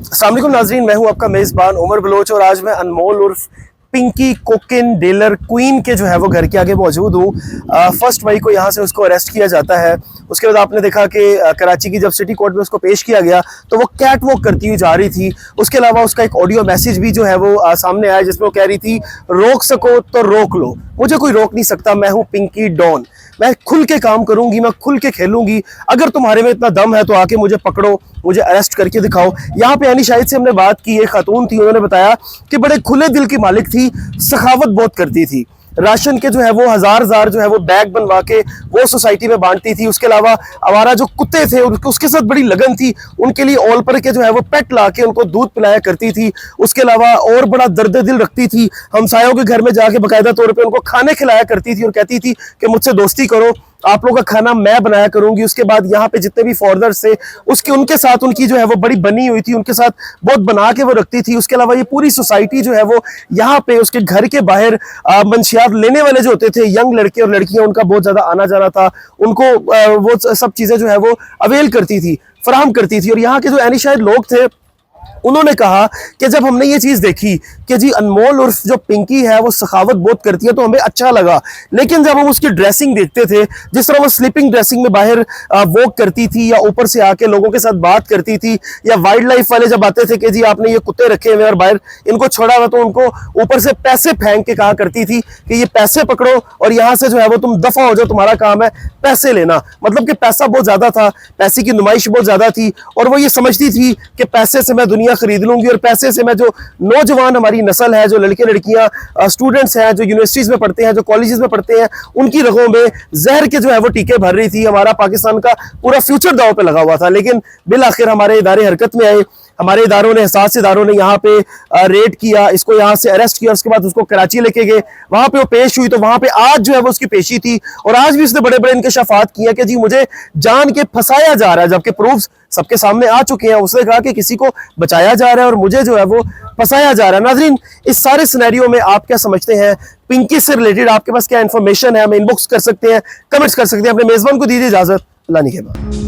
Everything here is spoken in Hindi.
अस्सलाम वालेकुम नाजरीन, मैं हूं आपका मेज़बान उमर बलोच और आज मैं अनमोल उर्फ पिंकी कोकिन डेलर क्वीन के जो है वो घर के आगे मौजूद हूँ। 1 मई को यहाँ से उसको अरेस्ट किया जाता है। उसके बाद आपने देखा कि कराची की जब सिटी कोर्ट में उसको पेश किया गया तो वो कैट वॉक करती हुई जा रही थी। उसके अलावा उसका एक ऑडियो मैसेज भी जो है वो सामने आया जिसमें वो कह रही थी, रोक सको तो रोक लो, मुझे कोई रोक नहीं सकता, मैं हूँ पिंकी डॉन, मैं खुल के काम करूंगी, मैं खुल के खेलूंगी, अगर तुम्हारे में इतना दम है तो आके मुझे पकड़ो, मुझे अरेस्ट करके दिखाओ। यहाँ पे यानी शाहिद से हमने बात की, एक खातून थी, उन्होंने बताया कि बड़े खुले दिल की मालिक थी, सखावत बहुत करती थी, राशन के जो है वो हजार जो है वो बैग बनवा के वो सोसाइटी में बांटती थी। उसके अलावा आवारा जो कुत्ते थे उसके साथ बड़ी लगन थी, उनके लिए ऑल पर के जो है वो पेट ला के उनको दूध पिलाया करती थी। उसके अलावा और बड़ा दर्द दिल रखती थी, हमसायों के घर में जाके बाकायदा तौर पे उनको खाने खिलाया करती थी और कहती थी कि मुझसे दोस्ती करो, आप लोगों का खाना मैं बनाया करूंगी। उसके बाद यहाँ पे जितने भी फॉरनर्स थे उनके साथ उनकी जो है वो बड़ी बनी हुई थी, उनके साथ बहुत बना के वो रखती थी। उसके अलावा ये पूरी सोसाइटी जो है वो यहाँ पे उसके घर के बाहर मंशियात लेने वाले जो होते थे, यंग लड़के और लड़कियां, उनका बहुत ज्यादा आना जाना था, उनको वो सब चीजें जो है वो अवेल करती थी, फराहम करती थी। और यहाँ के जो एनी शायद लोग थे उन्होंने कहा कि जब हमने ये चीज देखी कि जी अनमोल उर्फ जो पिंकी है वो सखावत बहुत करती है तो हमें अच्छा लगा, लेकिन जब हम उसकी ड्रेसिंग देखते थे, जिस तरह वो स्लीपिंग ड्रेसिंग में बाहर वॉक करती थी या ऊपर से आके लोगों के साथ बात करती थी, या वाइल्ड लाइफ वाले जब आते थे कि जी आपने ये कुत्ते रखे हुए और बाहर इनको छोड़ा हुआ, तो उनको ऊपर से पैसे फेंक के कहा करती थी कि ये पैसे पकड़ो और यहाँ से जो है वो तुम दफा हो जाओ, तुम्हारा काम है पैसे लेना। मतलब कि पैसा बहुत ज्यादा था, पैसे की नुमाइश बहुत ज्यादा थी और वो ये समझती थी कि पैसे से मैं दुनिया खरीद लूंगी और पैसे से मैं जो नौजवान हमारी नस्ल है, जो लड़के लड़कियां स्टूडेंट्स हैं, जो यूनिवर्सिटीज में पढ़ते हैं, जो कॉलेजेस में पढ़ते हैं, उनकी रगों में जहर के जो है वो टीके भर रही थी। हमारा पाकिस्तान का पूरा फ्यूचर दांव पे लगा हुआ था, लेकिन बिल आखिर हमारे इदारे हरकत में आए, हमारे इदारों ने, हसास इदारों ने यहाँ पे रेड किया, इसको यहाँ से अरेस्ट किया, उसके बाद उसको कराची लेके गए, वहां पे वो पेश हुई। तो वहां पे आज जो है वो उसकी पेशी थी और आज भी उसने बड़े बड़े इंकशाफात किए कि जी मुझे जान के फंसाया जा रहा है, जबकि प्रूफ्स सबके सामने आ चुके हैं। उसने कहा कि किसी को बचाया जा रहा है और मुझे जो है वो फंसाया जा रहा है। नाजरीन, इस सारे सिनेरियो में आप क्या समझते हैं? पिंकी से रिलेटेड आपके पास क्या इंफॉर्मेशन है? हमें इनबॉक्स कर सकते हैं, कमेंट्स कर सकते हैं। अपने मेजबान को दीजिए इजाजत, अल्लाह निगहबान।